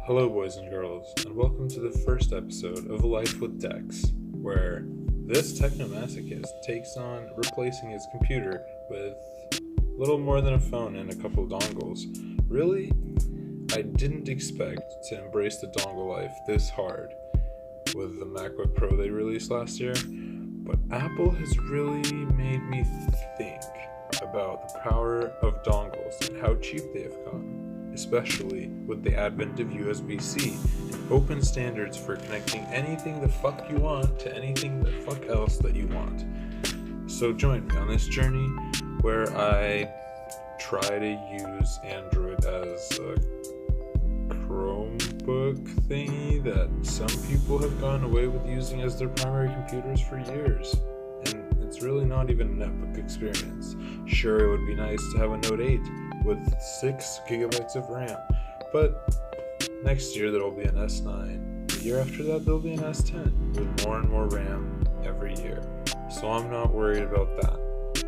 Hello, boys and girls, and welcome to the first episode of Life with Dex, where this technomasochist takes on replacing his computer with little more than a phone and a couple of dongles. Really, I didn't expect to embrace the dongle life this hard with the MacBook Pro they released last year, but Apple has really made me think about the power of dongles and how cheap they have gotten, especially with the advent of USB-C and open standards for connecting anything the fuck you want to anything the fuck else that you want. So join me on this journey where I try to use Android as a Chromebook thingy that some people have gone away with using as their primary computers for years. And it's really not even a netbook experience. Sure, it would be nice to have a Note 8 with 6 gigabytes of RAM, but next year there'll be an S9. The year after that there'll be an S10 with more and more RAM every year. So I'm not worried about that.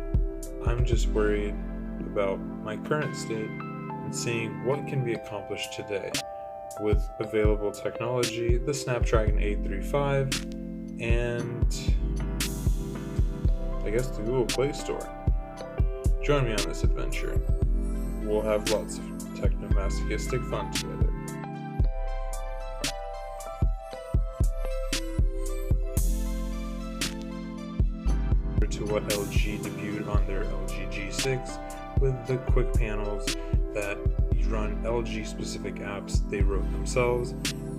I'm just worried about my current state and seeing what can be accomplished today with available technology, the Snapdragon 835, and I guess the Google Play Store. Join me on this adventure. We'll have lots of technomasochistic fun together. To what LG debuted on their LG G6 with the quick panels that run LG specific apps they wrote themselves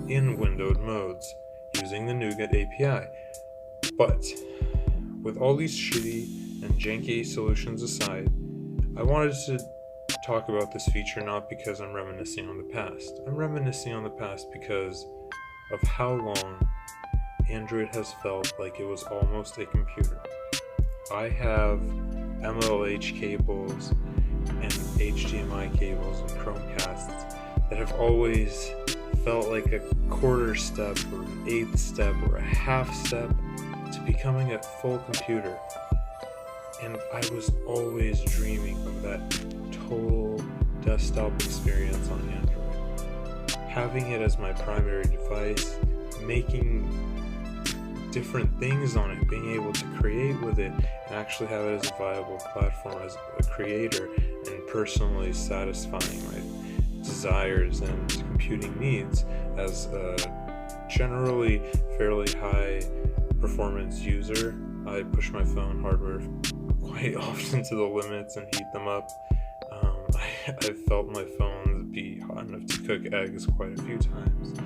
in windowed modes using the Nougat API. But with all these shitty and janky solutions aside, I wanted to talk about this feature not because I'm reminiscing on the past. I'm reminiscing on the past because of how long Android has felt like it was almost a computer. I have MLH cables and HDMI cables and Chromecasts that have always felt like a quarter step or an eighth step or a half step to becoming a full computer. And I was always dreaming of that total desktop experience on Android. Having it as my primary device, making different things on it, being able to create with it, and actually have it as a viable platform as a creator, and personally satisfying my desires and computing needs as a generally fairly high performance user. I push my phone hardware quite often to the limits and heat them up. I've felt my phone be hot enough to cook eggs quite a few times,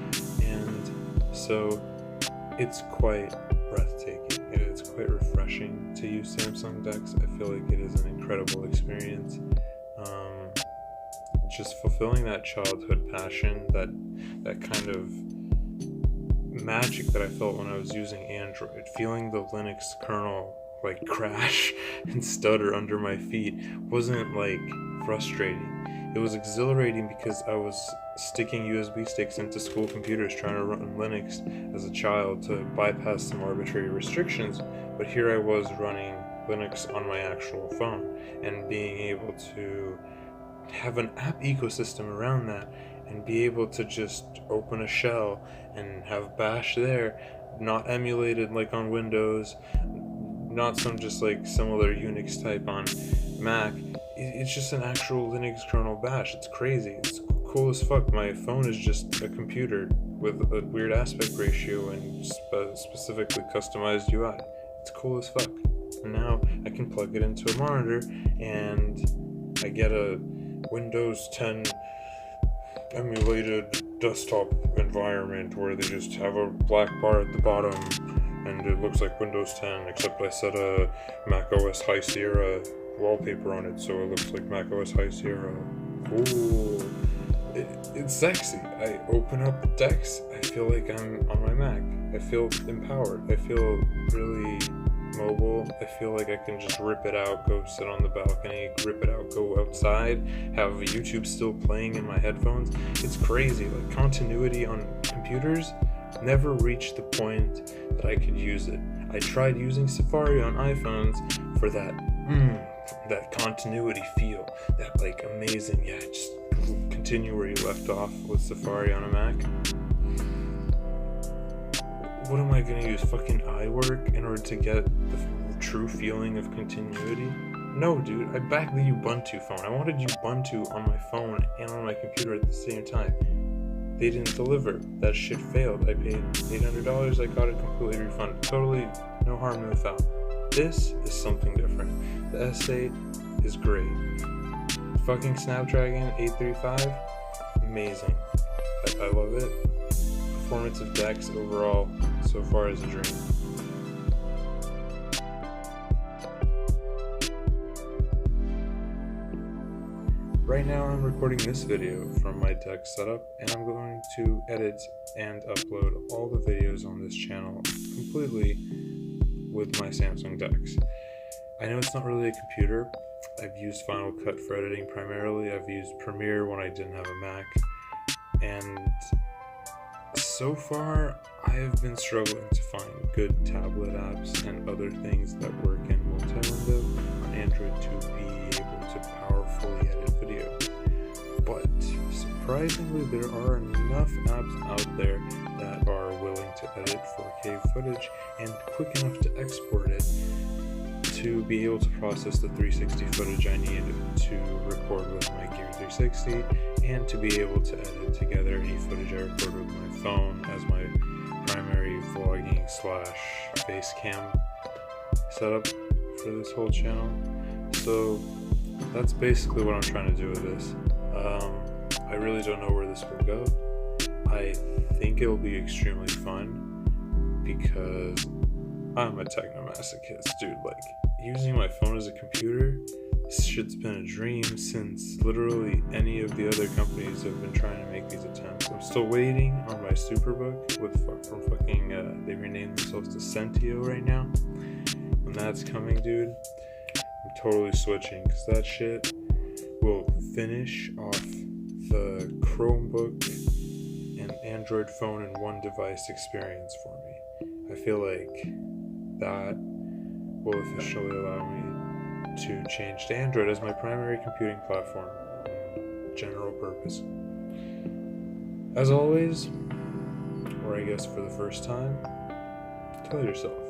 and so it's quite breathtaking. It's quite refreshing to use Samsung DeX. I feel like it is an incredible experience. Just fulfilling that childhood passion, that kind of magic that I felt when I was using Android, feeling the Linux kernel like crash and stutter under my feet wasn't like frustrating. It was exhilarating because I was sticking USB sticks into school computers trying to run Linux as a child to bypass some arbitrary restrictions, but here I was running Linux on my actual phone and being able to have an app ecosystem around that and be able to just open a shell and have Bash there, not emulated like on Windows, not some just like similar Unix type on Mac. It's just an actual Linux kernel Bash. It's crazy. It's cool as fuck. My phone is just a computer with a weird aspect ratio and specifically customized UI. It's cool as fuck. And now I can plug it into a monitor and I get a Windows 10 emulated desktop environment where they just have a black bar at the bottom and it looks like Windows 10, except I set a Mac OS High Sierra wallpaper on it so it looks like Mac OS High Sierra. Cool. It's sexy. I open up Dex, I feel like I'm on my Mac. I feel empowered. I feel really mobile. I feel like I can just rip it out, go sit on the balcony, rip it out, go outside, have YouTube still playing in my headphones. It's crazy. Like, continuity on computers never reached the point that I could use it. I tried using Safari on iPhones for that that continuity feel, that like amazing, yeah, just continue where you left off with Safari on a Mac. What am I gonna use, fucking iWork in order to get the true feeling of continuity? No, dude, I backed the Ubuntu phone. I wanted Ubuntu on my phone and on my computer at the same time. They didn't deliver. That shit failed. I paid $800. I got it completely refunded. Totally no harm, no foul. This is something different. The S8 is great. Fucking Snapdragon 835, amazing. I love it. Performance of DeX overall, so far, is a dream. Right now I'm recording this video from my DeX setup, and I'm going to edit and upload all the videos on this channel completely with my Samsung DeX. I know it's not really a computer. I've used Final Cut for editing primarily. I've used Premiere when I didn't have a Mac, and so far I have been struggling to find good tablet apps and other things that work in multi-window on Android to be able to powerfully edit video. But surprisingly, there are enough apps out there that are willing to edit 4K footage and quick enough to export it to be able to process the 360 footage I need to record with my Gear 360, and to be able to edit together any footage I record with my phone as my primary vlogging / face cam setup for this whole channel. So that's basically what I'm trying to do with this. I really don't know where this will go. I think it'll be extremely fun because I'm a technomasochist, dude. Like, using my phone as a computer, this shit's been a dream since literally any of the other companies have been trying to make these attempts. I'm still waiting on my Superbook from fucking, they renamed themselves to Sentio right now. When that's coming, dude, I'm totally switching, because that shit will finish off the Chromebook and Android phone in one device experience for me. I feel like that will officially allow me to change to Android as my primary computing platform, general purpose. As always, or I guess for the first time, tell yourself,